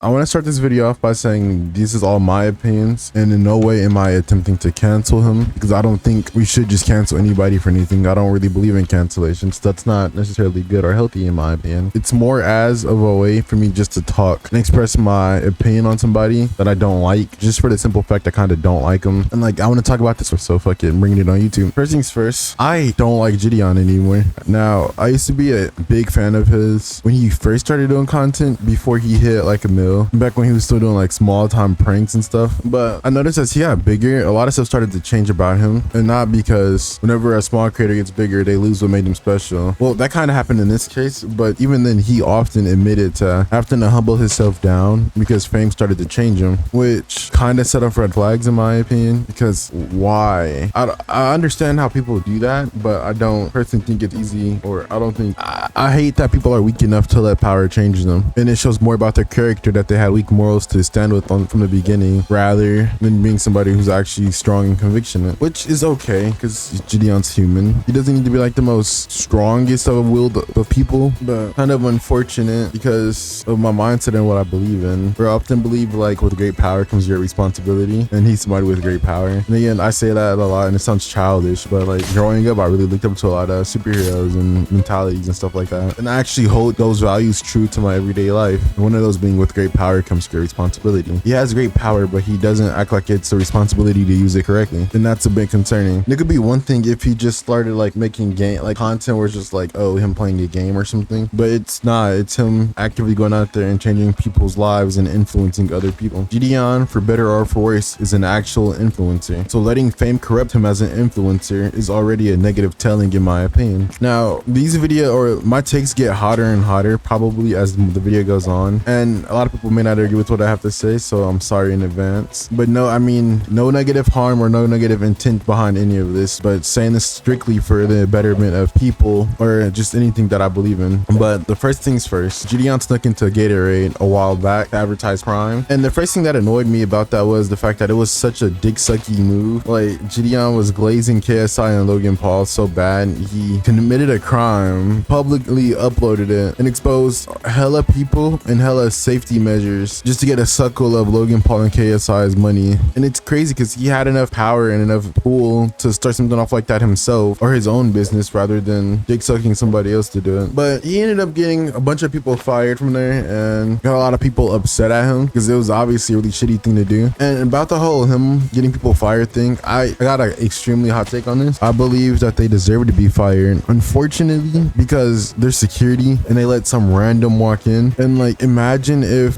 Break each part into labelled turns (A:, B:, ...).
A: I want to start this video off by saying this is all my opinions, and in no way am I attempting to cancel him, because I don't think we should just cancel anybody for anything. I don't really believe in cancellations. That's not necessarily good or healthy in my opinion. It's more as of a way for me just to talk and express my opinion on somebody that I don't like, just for the simple fact I kind of don't like them. And like, I want to talk about this, so fuck it, I'm bringing it on YouTube. First things first, I don't like Jidion anymore. Now, I used to be a big fan of his when he first started doing content, before he hit like a mill, back when he was still doing like small time pranks and stuff. But I noticed as he got bigger, a lot of stuff started to change about him, and not because whenever a small creator gets bigger, they lose what made them special. Well, that kind of happened in this case, but even then, he often admitted to having to humble himself down because fame started to change him, which kind of set off red flags in my opinion. Because why? I understand how people do that, but I don't personally think it's easy, or I don't think I hate that people are weak enough to let power change them, and it shows more about their character that they had weak morals to stand with from the beginning, rather than being somebody who's actually strong in conviction, which is okay because Jidion's human. He doesn't need to be like the most strongest of willed of people, but kind of unfortunate because of my mindset and what I believe in. I often believe like with great power comes great responsibility, and he's somebody with great power. And again, I say that a lot and it sounds childish, but like growing up, I really looked up to a lot of superheroes and mentalities and stuff like that, and I actually hold those values true to my everyday life. And one of those being with great power comes great responsibility. He has great power, but he doesn't act like it's a responsibility to use it correctly, and that's a bit concerning. It could be one thing if he just started like making content where it's just like, oh, him playing a game or something, but it's not. It's him actively going out there and changing people's lives and influencing other people. Jidion, for better or for worse, is an actual influencer, so letting fame corrupt him as an influencer is already a negative telling in my opinion. Now, my takes get hotter and hotter probably as the video goes on, and a lot of people may not agree with what I have to say, so I'm sorry in advance. But no, I mean, no negative harm or no negative intent behind any of this, but saying this strictly for the betterment of people or just anything that I believe in. But the first things first, Jidion snuck into Gatorade a while back to advertise crime, and the first thing that annoyed me about that was the fact that it was such a dick sucky move. Like, Jidion was glazing KSI and Logan Paul so bad, he committed a crime, publicly uploaded it, and exposed hella people and hella safety measures just to get a suckle of Logan Paul and KSI's money. And it's crazy because he had enough power and enough pull to start something off like that himself, or his own business, rather than dick sucking somebody else to do it. But he ended up getting a bunch of people fired from there, and got a lot of people upset at him because it was obviously a really shitty thing to do. And about the whole him getting people fired thing, I got an extremely hot take on this. I believe that they deserve to be fired, unfortunately, because they're security and they let some random walk in. And like, imagine if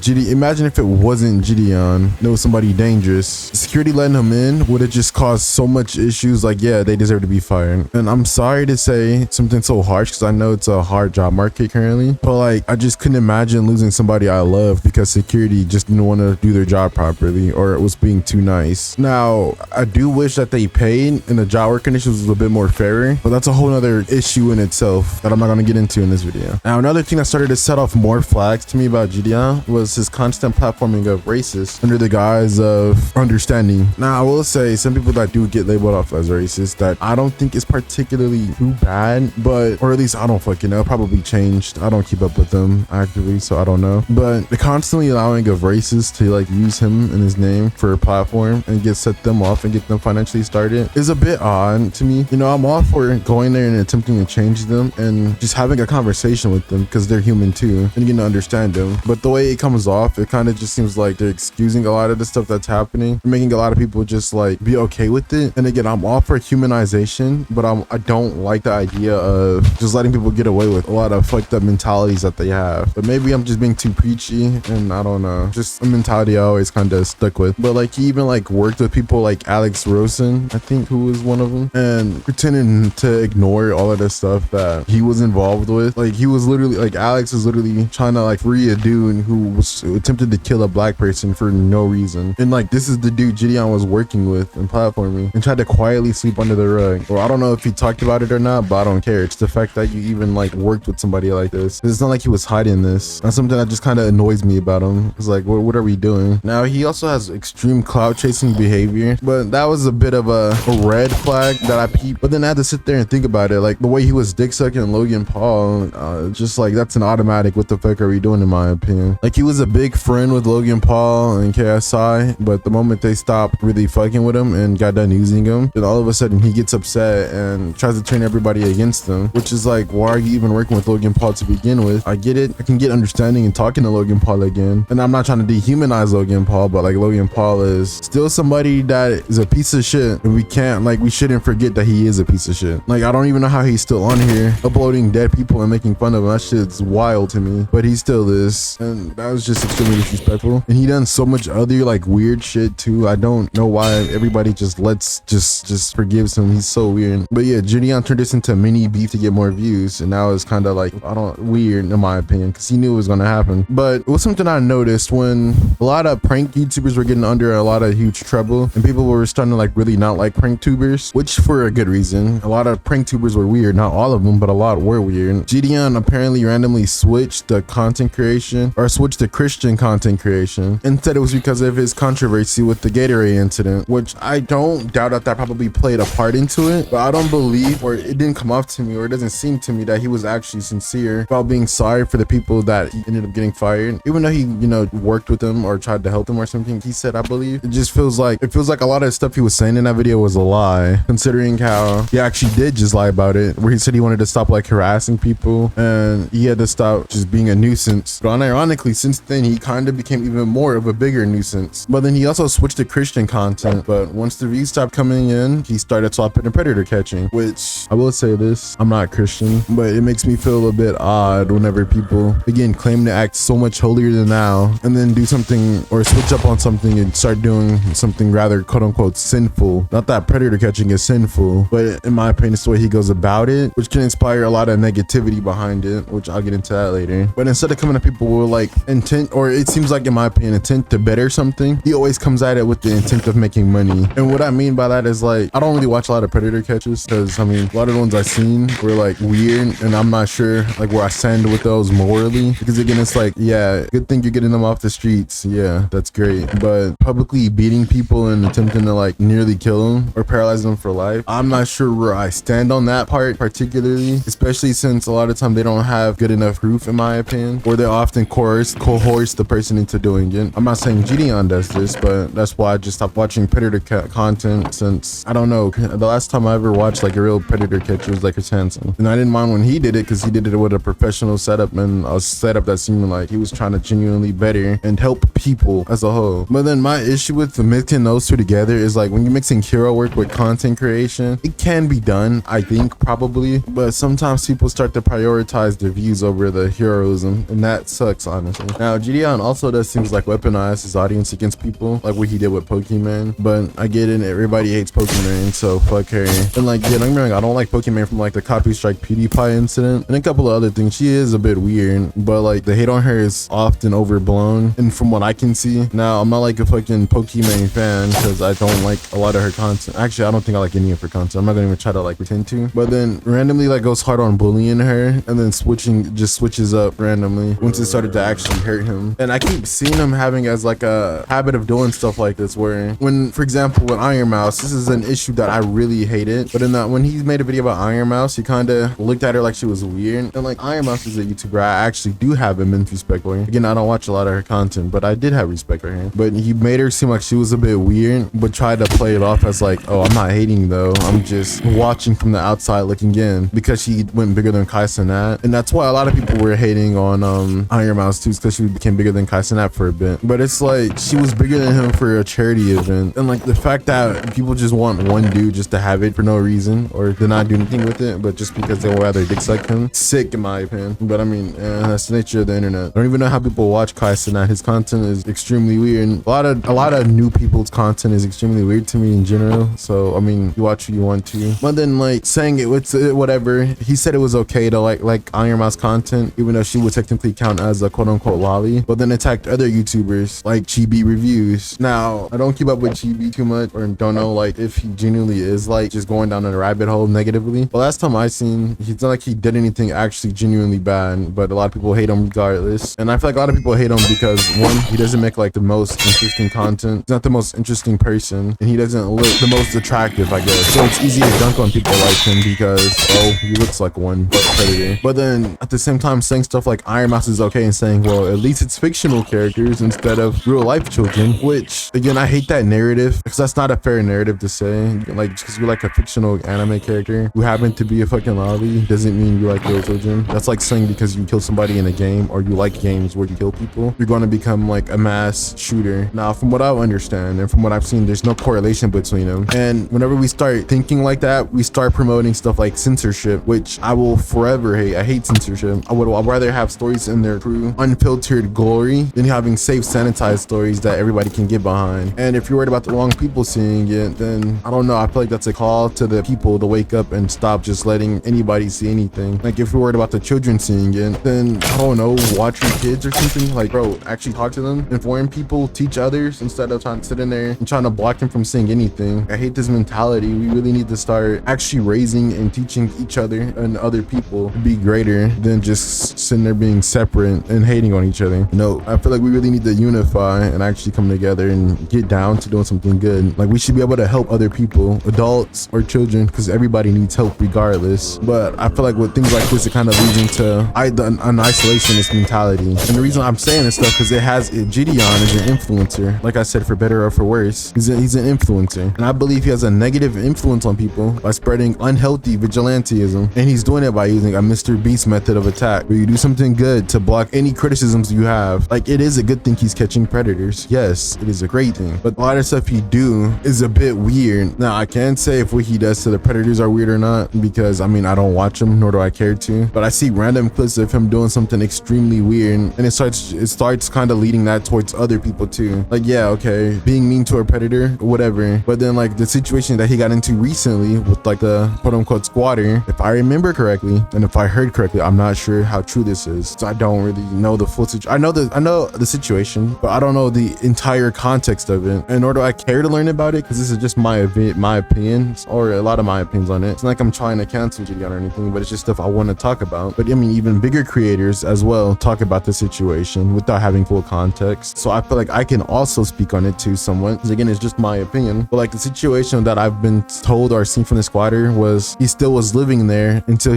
A: it wasn't Jidion, it was somebody dangerous. Security letting him in would have just caused so much issues. Like, yeah, they deserve to be fired. And I'm sorry to say something so harsh because I know it's a hard job market currently, but like, I just couldn't imagine losing somebody I love because security just didn't want to do their job properly, or it was being too nice. Now, I do wish that they paid and the job work conditions was a bit more fairer, but that's a whole other issue in itself that I'm not going to get into in this video. Now, another thing that started to set off more flags to me about Jidion was his constant platforming of racist under the guise of understanding. Now, I will say some people that do get labeled off as racist that I don't think is particularly too bad, but, or at least I don't fucking know, probably changed. I don't keep up with them actively, so I don't know. But the constantly allowing of racists to like use him and his name for a platform and set them off and get them financially started is a bit odd to me. You know, I'm all for going there and attempting to change them and just having a conversation with them because they're human too and getting to understand them. But the way it comes off, it kind of just seems like they're excusing a lot of the stuff that's happening, making a lot of people just like be okay with it. And again, I'm all for humanization, but I don't like the idea of just letting people get away with a lot of fucked up mentalities that they have. But maybe I'm just being too preachy, and I don't know, just a mentality I always kind of stuck with. But like, he even like worked with people like Alex Rosen, I think, who was one of them, and pretending to ignore all of the stuff that he was involved with. Like, he was literally like, Alex was literally trying to like free a dude who was attempted to kill a black person for no reason, and like, this is the dude Jidion was working with and platforming, and tried to quietly sweep under the rug. Or I don't know if he talked about it or not, but I don't care. It's the fact that you even like worked with somebody like this. It's not like he was hiding this. That's something that just kind of annoys me about him. It's like, what are we doing? Now, he also has extreme clout chasing behavior, but that was a bit of a red flag that I peeped. But then I had to sit there and think about it. Like, the way he was dick sucking Logan Paul, just like, that's an automatic what the fuck are we doing, in my opinion. Like, he was was a big friend with Logan Paul and KSI, but the moment they stopped really fucking with him and got done using him, then all of a sudden he gets upset and tries to turn everybody against him, which is like, why are you even working with Logan Paul to begin with? I get it. I can get understanding and talking to Logan Paul again. And I'm not trying to dehumanize Logan Paul, but like Logan Paul is still somebody that is a piece of shit. And we shouldn't forget that he is a piece of shit. Like, I don't even know how he's still on here uploading dead people and making fun of him. That shit's wild to me, but he still is. And that was just extremely disrespectful. And he done so much other like weird shit too. I don't know why everybody just forgives him. He's so weird. But yeah, Jidion turned this into a mini beef to get more views, and now it's kind of like, weird in my opinion, because he knew it was going to happen. But it was something I noticed when a lot of prank YouTubers were getting under a lot of huge trouble, and people were starting to like really not like prank tubers, which for a good reason. A lot of prank tubers were weird, not all of them, but a lot were weird. Jidion apparently randomly switched the content creation, or switched to Christian content creation, and said it was because of his controversy with the Gatorade incident, which I don't doubt that probably played a part into it, but I don't believe, or it didn't come off to me, or it doesn't seem to me that he was actually sincere about being sorry for the people that he ended up getting fired, even though he, you know, worked with them or tried to help them or something. He said, I believe, it just feels like a lot of stuff he was saying in that video was a lie, considering how he actually did just lie about it, where he said he wanted to stop like harassing people and he had to stop just being a nuisance. But ironically, since then he kind of became even more of a bigger nuisance. But then he also switched to Christian content, but once the views stopped coming in, he started swapping to predator catching, which I will say this, I'm not Christian, but it makes me feel a bit odd whenever people again claim to act so much holier than thou and then do something or switch up on something and start doing something rather quote unquote sinful. Not that predator catching is sinful, but in my opinion it's the way he goes about it, which can inspire a lot of negativity behind it, which I'll get into that later. But instead of coming to people with like intent, or it seems like in my opinion intent to better something, he always comes at it with the intent of making money. And what I mean by that is like, I don't really watch a lot of predator catches, because I mean a lot of the ones I've seen were like weird, and I'm not sure like where I stand with those morally, because again it's like, yeah, good thing you're getting them off the streets, yeah, that's great, but publicly beating people and attempting to like nearly kill them or paralyze them for life, I'm not sure where I stand on that part particularly, especially since a lot of time they don't have good enough proof in my opinion, or they often coerce the person into doing it. I'm not saying Jidion does this, but that's why I just stopped watching predator content since, I don't know, the last time I ever watched like a real predator catcher was like Chris Hansen, and I didn't mind when he did it because he did it with a professional setup and a setup that seemed like he was trying to genuinely better and help people as a whole. But then my issue with mixing those two together is like, when you're mixing hero work with content creation, it can be done, I think, probably, but sometimes people start to prioritize their views over the heroism, and that sucks, honestly. Now Jidion also does things like weaponize his audience against people, like what he did with Pokemon, but I get it, everybody hates Pokemon, so fuck her. And like, yeah, don't get me wrong, I don't like Pokemon from like the copy strike PewDiePie incident and a couple of other things. She is a bit weird, but like the hate on her is often overblown, and from what I can see. Now I'm not like a fucking Pokemon fan because I don't like a lot of her content. Actually, I don't think I like any of her content. I'm not gonna even try to like pretend to, but then randomly like goes hard on bullying her, and then switches up randomly once it started to actually hurt him. And I keep seeing him having as like a habit of doing stuff like this, where when, for example, with Iron Mouse, this is an issue that I really hated, but in that when he made a video about Iron Mouse, he kind of looked at her like she was weird. And like, Iron Mouse is a YouTuber I actually do have immense respect for. Again, I don't watch a lot of her content, but I did have respect for her. But he made her seem like she was a bit weird, but tried to play it off as like, oh, I'm not hating though, I'm just watching from the outside looking in, because she went bigger than Kai Cenat. And that's why a lot of people were hating on Iron Mouse too, because she became bigger than Kai Cenat for a bit. But it's like, she was bigger than him for a charity event, and like the fact that people just want one dude just to have it for no reason, or to not do anything with it, but just because they would rather dick suck him, sick in my opinion. But I mean, that's the nature of the internet. I don't even know how people watch Kai Cenat. His content is extremely weird, and a lot of new people's content is extremely weird to me in general. So I mean, you watch what you want to. But then like saying it with whatever, he said it was okay to like Iron Mouse content, even though she would technically count as a quote unquote lolly, but then attacked other YouTubers like Chibi Reviews. Now I don't keep up with Chibi too much, or don't know like if he genuinely is like just going down a rabbit hole negatively. The last time I seen, it's not like he did anything actually genuinely bad, but a lot of people hate him regardless. And I feel like a lot of people hate him because one, he doesn't make like the most interesting content, he's not the most interesting person, and he doesn't look the most attractive, I guess. So it's easy to dunk on people like him because, oh, he looks like one predator. But then at the same time saying stuff like Iron Mouse is okay, and saying, well, at least it's fictional characters instead of real life children, which again, I hate that narrative because that's not a fair narrative to say. Like, just because you're like a fictional anime character who happen to be a fucking lolly doesn't mean you like real children. That's like saying because you kill somebody in a game or you like games where you kill people, you're going to become like a mass shooter. Now, from what I understand and from what I've seen, there's no correlation between them. And whenever we start thinking like that, we start promoting stuff like censorship, which I will forever hate. I hate censorship. I'd rather have stories in their true unfiltered glory than having safe sanitized stories that everybody can get behind. And if you're worried about the wrong people seeing it, then I don't know, I feel like that's a call to the people to wake up and stop just letting anybody see anything. Like, if you're worried about the children seeing it, then I don't know, watch your kids or something. Like, bro, actually talk to them, inform people, teach others instead of trying to sit in there and trying to block them from seeing anything. I hate this mentality. We really need to start actually raising and teaching each other and other people to be greater than just sitting there being separate and hating on each other. No, I feel like we really need to unify and actually come together and get down to doing something good. Like, we should be able to help other people, adults or children, because everybody needs help regardless. But I feel like with things like this, it kind of leads into an isolationist mentality. And the reason I'm saying this stuff because Jidion is an influencer. Like I said, for better or for worse, he's an influencer, and I believe he has a negative influence on people by spreading unhealthy vigilanteism. And he's doing it by using a Mr. Beast method of attack, where you do something good to block any criticisms you have. Like, it is a good thing he's catching predators. Yes, it is a great thing, but a lot of stuff he do is a bit weird. Now, I can't say if what he does to the predators are weird or not, because I mean, I don't watch him, nor do I care to, but I see random clips of him doing something extremely weird, and it starts kind of leading that towards other people too. Like, yeah, okay, being mean to a predator, whatever, but then like the situation that he got into recently with like the quote-unquote squatter, if I remember correctly and if I heard correctly, I'm not sure how true this is, so I don't really know the full situation. I know the situation, but I don't know the entire context of it, and nor do I care to learn about it, because this is just my opinion, or a lot of my opinions on it. It's not like I'm trying to cancel Jidion or anything, but it's just stuff I want to talk about. But I mean, even bigger creators as well talk about the situation without having full context, so I feel like I can also speak on it too somewhat, because again, it's just my opinion. But like, the situation that I've been told or seen from the squatter was he still was living there until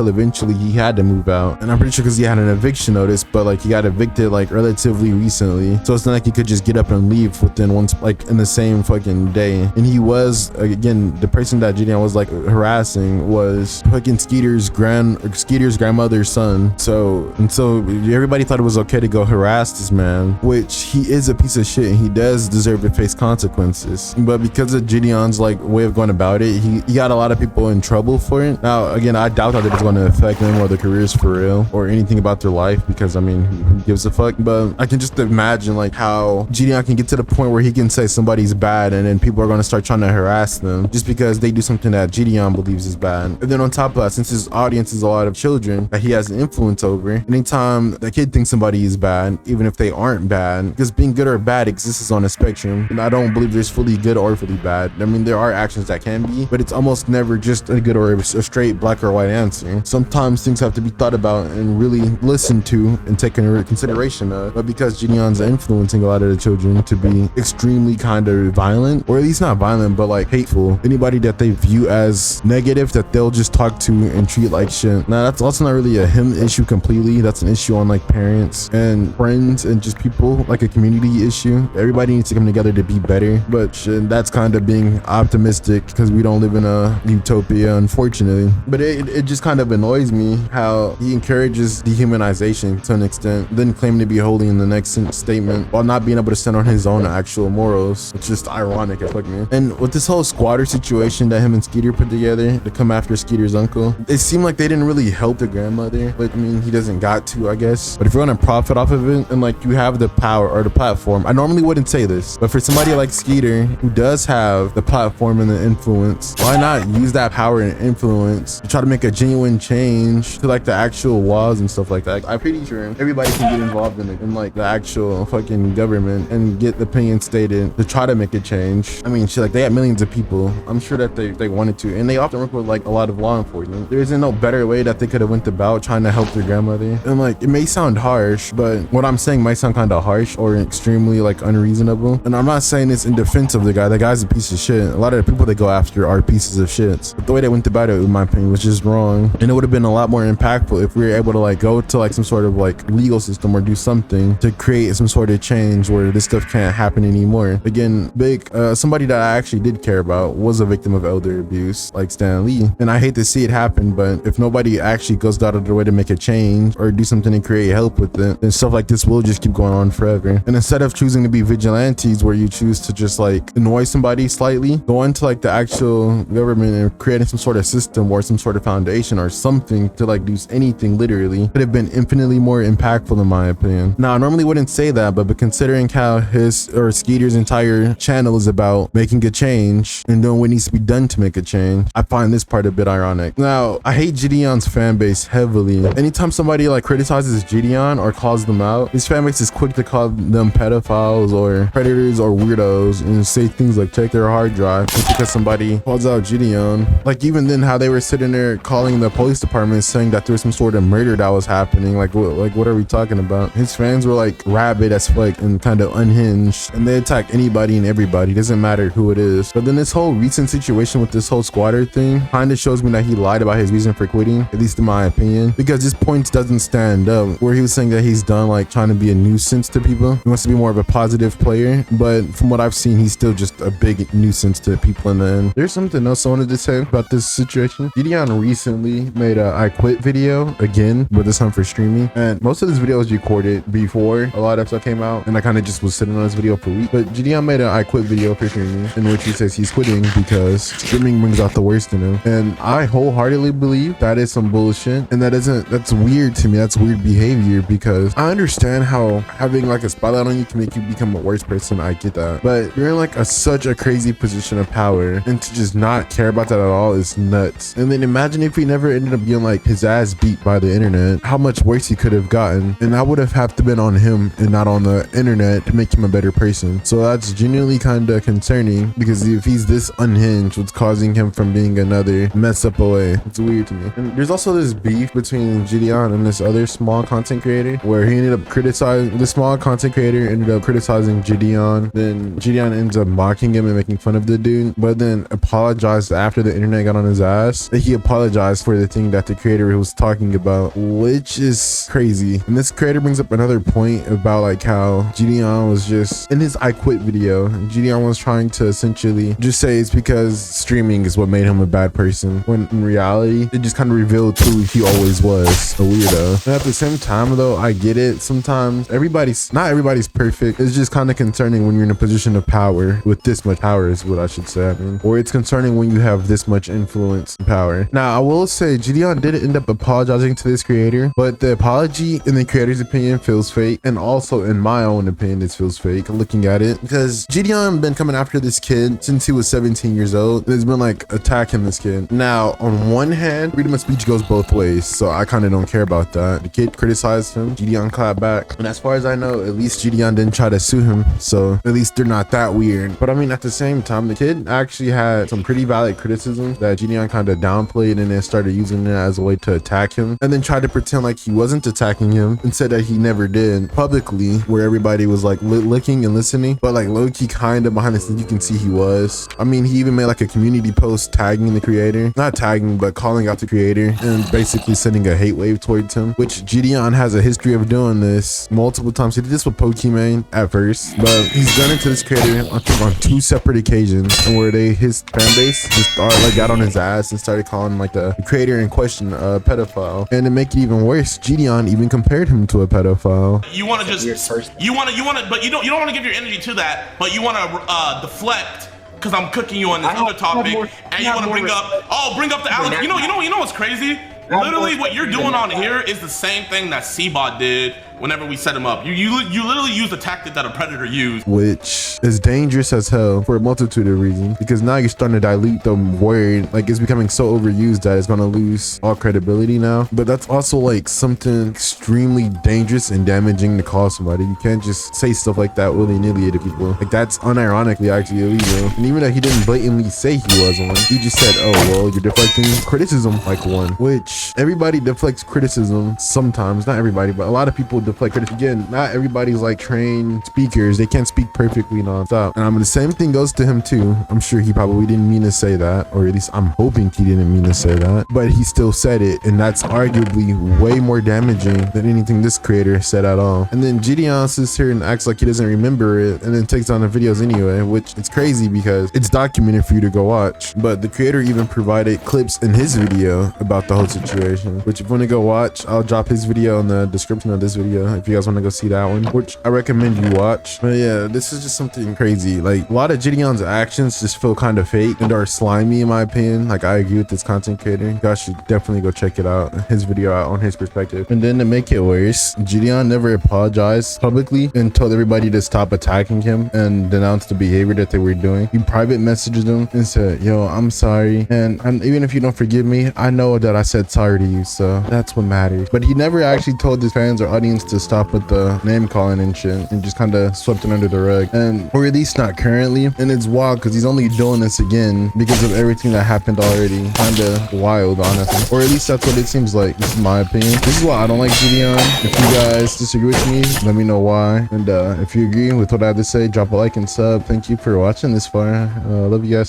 A: eventually he had to move out. And I'm pretty sure because he had an eviction notice, but like he got evicted like relatively recently, so it's not like he could just get up and leave within like in the same fucking day. And he was, again, the person that Jidion was like harassing was fucking Skeeter's grandmother's son. So everybody thought it was okay to go harass this man, which he is a piece of shit and he does deserve to face consequences. But because of Jidion's like way of going about it, he got a lot of people in trouble for it. Now, again, I doubt that it's going to affect them or their careers for real or anything about their life, because I mean, who gives a fuck? But I can just imagine like how Jidion can get to the point where he can say somebody's bad, and then people are going to start trying to harass them just because they do something that Jidion believes is bad. And then on top of that, since his audience is a lot of children that he has an influence over, anytime the kid thinks somebody is bad, even if they aren't bad, because being good or bad exists on a spectrum, and I don't believe there's fully good or fully bad. I mean, there are actions that can be, but it's almost never just a good or a straight black or white answer. Sometimes things have to be thought about and really listened to and taken into consideration of. But because Jidion's influencing a lot of the children to be extremely kind of violent, or at least not violent, but like hateful, anybody that they view as negative that they'll just talk to and treat like shit. Now, that's also not really a him issue completely. That's an issue on like parents and friends and just people, like a community issue. Everybody needs to come together to be better, but shit, that's kind of being optimistic because we don't live in a utopia, unfortunately. But it just kind of annoys me how he encourages dehumanization to an extent, then claiming to be holy in the next statement while not being able to stand on his own actual morals. It's just ironic as fuck, man. And with this whole squatter situation that him and Skeeter put together to come after Skeeter's uncle, it seemed like they didn't really help the grandmother, but I mean, he doesn't got to, I guess. But if you're gonna profit off of it and like you have the power or the platform, I normally wouldn't say this, but for somebody like Skeeter who does have the platform and the influence, why not use that power and influence to try to make a genuine change to like the actual laws and stuff like that? I'm pretty sure everybody can get involved in it, in like the actual fucking government, and get the opinion stated to try to make a change. I mean, shit, like they have millions of people. I'm sure that they wanted to, and they often work with like a lot of law enforcement. There isn't no better way that they could have went about trying to help their grandmother. And like, it may sound harsh, but what I'm saying might sound kind of harsh or extremely like unreasonable. And I'm not saying this in defense of the guy. The guy's a piece of shit. A lot of the people they go after are pieces of shit. But the way they went about it, in my opinion, was just wrong. And it would have been a lot more impactful if we were able to like go to like some sort of like legal system or do something to create some sort of change where this stuff can't happen anymore. Again, somebody that I actually did care about was a victim of elder abuse, like Stan Lee, and I hate to see it happen, but if nobody actually goes out of their way to make a change or do something to create help with it, then stuff like this will just keep going on forever. And instead of choosing to be vigilantes where you choose to just like annoy somebody slightly, go into like the actual government and creating some sort of system or some sort of foundation or something to like do anything, literally could have been infinitely more impactful in my opinion. Now I normally wouldn't say that, but considering how his or Skeeter's entire channel is about making a change and doing what needs to be done to make a change, I find this part a bit ironic. Now I hate Jidion's fan base heavily. Anytime somebody like criticizes Jidion or calls them out, his fan base is quick to call them pedophiles or predators or weirdos and say things like check their hard drive just because somebody calls out Jidion. Like even then how they were sitting there calling the police department saying that there was some sort of murder that was happening. Like what are we talking about? His fans were like rabid as fuck and kind of unhinged, and they attack anybody and everybody, doesn't matter who it is. But then this whole recent situation with this whole squatter thing kind of shows me that he lied about his reason for quitting, at least in my opinion, because this point doesn't stand up where he was saying that he's done like trying to be a nuisance to people. He wants to be more of a positive player, but from what I've seen, he's still just a big nuisance to people in the end. There's something else I wanted to say about this situation. Jidion recently made a I quit video again, but this time for streaming, and most of this video was recorded before a lot of stuff came out, and I kind of just was sitting on this video for a week. But Jidion made an I quit video for streaming in which he says he's quitting because streaming brings out the worst in him, and I wholeheartedly believe that is some bullshit, and that's weird to me. That's weird behavior, because I understand how having like a spotlight on you can make you become a worse person. I get that, but you're in like such a crazy position of power, and to just not care about that at all is nuts. And then imagine if he never ended up being like his ass beat by the internet, how much worse he could have gotten, and I would have to been on him and not on the internet to make him a better person. So that's genuinely kind of concerning, because if he's this unhinged, what's causing him from being another mess up away? It's weird to me. And there's also this beef between Jidion and this other small content creator where he ended up criticizing, the small content creator ended up criticizing Jidion, then Jidion ends up mocking him and making fun of the dude, but then apologized after the internet got on his ass that he apologized for the thing that the creator was talking about, which is crazy. And this creator brings up another point about like how Jidion was just in his I quit video, Jidion was trying to essentially just say it's because streaming is what made him a bad person, when in reality it just kind of revealed who he always was, a weirdo. And at the same time though, I get it, sometimes not everybody's perfect. It's just kind of concerning when you're in a position of power, with this much power is what I should say, I mean, or it's concerning when you have this much influence and power. Now I will say Jidion did end up apologizing to this creator, but the apology in the creator's opinion feels fake, and also in my own opinion it feels fake looking at it, because Jidion been coming after this kid since he was 17 years old. There's been like attacking this kid. Now on one hand, freedom of speech goes both ways, so I kind of don't care about that. The kid criticized him, Jidion clapped back, and as far as I know, at least Jidion didn't try to sue him, so at least they're not that weird. But I mean, at the same time, the kid actually had some pretty valid criticisms that Jidion kind of downplayed, and then started using it as a way to attack him, and then tried to pretend like he wasn't attacking him and said that he never did publicly, where everybody was like looking and listening, but like low-key kind of behind the scenes you can see he was. I mean, he even made like a community post tagging the creator, not tagging but calling out the creator, and basically sending a hate wave towards him, which Jidion has a history of doing this multiple times. He did this with Pokemon at first, but he's done it to this creator I think on 2 separate occasions, and where his fan base just got on his ass and started calling like the creator in question a pedophile. And to make it even worse, Jidion even compared him to a pedophile.
B: You want to but you don't want to give your energy to that, but you want to deflect, because I'm cooking you on this other topic, and you want to bring up the Alex. You know what's crazy? Literally, what you're doing on here is the same thing that C-Bot did whenever we set him up. You literally use the tactic that a predator used,
A: which is dangerous as hell for a multitude of reasons, because now you're starting to dilute the word. Like, it's becoming so overused that it's going to lose all credibility now. But that's also like something extremely dangerous and damaging to call somebody. You can't just say stuff like that willy-nilly to people. Like, that's unironically actually illegal. And even though he didn't blatantly say he was one, he just said, oh well, you're deflecting criticism like one, which everybody deflects criticism sometimes. Not everybody, but a lot of people deflect critics. Again, not everybody's like trained speakers. They can't speak perfectly nonstop. And the same thing goes to him too. I'm sure he probably didn't mean to say that, or at least I'm hoping he didn't mean to say that, but he still said it, and that's arguably way more damaging than anything this creator said at all. And then Jidion sits here and acts like he doesn't remember it, and then takes down the videos anyway, which it's crazy because it's documented for you to go watch. But the creator even provided clips in his video about the whole situation, which if you want to go watch, I'll drop his video in the description of this video if you guys want to go see that one, which I recommend you watch. But yeah, this is just something crazy. Like, a lot of Jidion's actions just feel kind of fake and are slimy in my opinion. Like, I agree with this content creator. You guys should definitely go check it out, his video out on his perspective. And then to make it worse, Jidion never apologized publicly and told everybody to stop attacking him and denounced the behavior that they were doing. He private messaged them and said, yo, I'm sorry, and even if you don't forgive me, I know that I said sorry to you, so that's what matters. But he never actually told his fans or audience to stop with the name calling and shit, and just kind of swept it under the rug, and or at least not currently. And it's wild because he's only doing this again because of everything that happened already. Kind of wild, honestly, or at least that's what it seems like. This is my opinion. This is why I don't like Jidion. If you guys disagree with me, let me know why. And if you agree with what I had to say, drop a like and sub. Thank you for watching this far. Love you guys.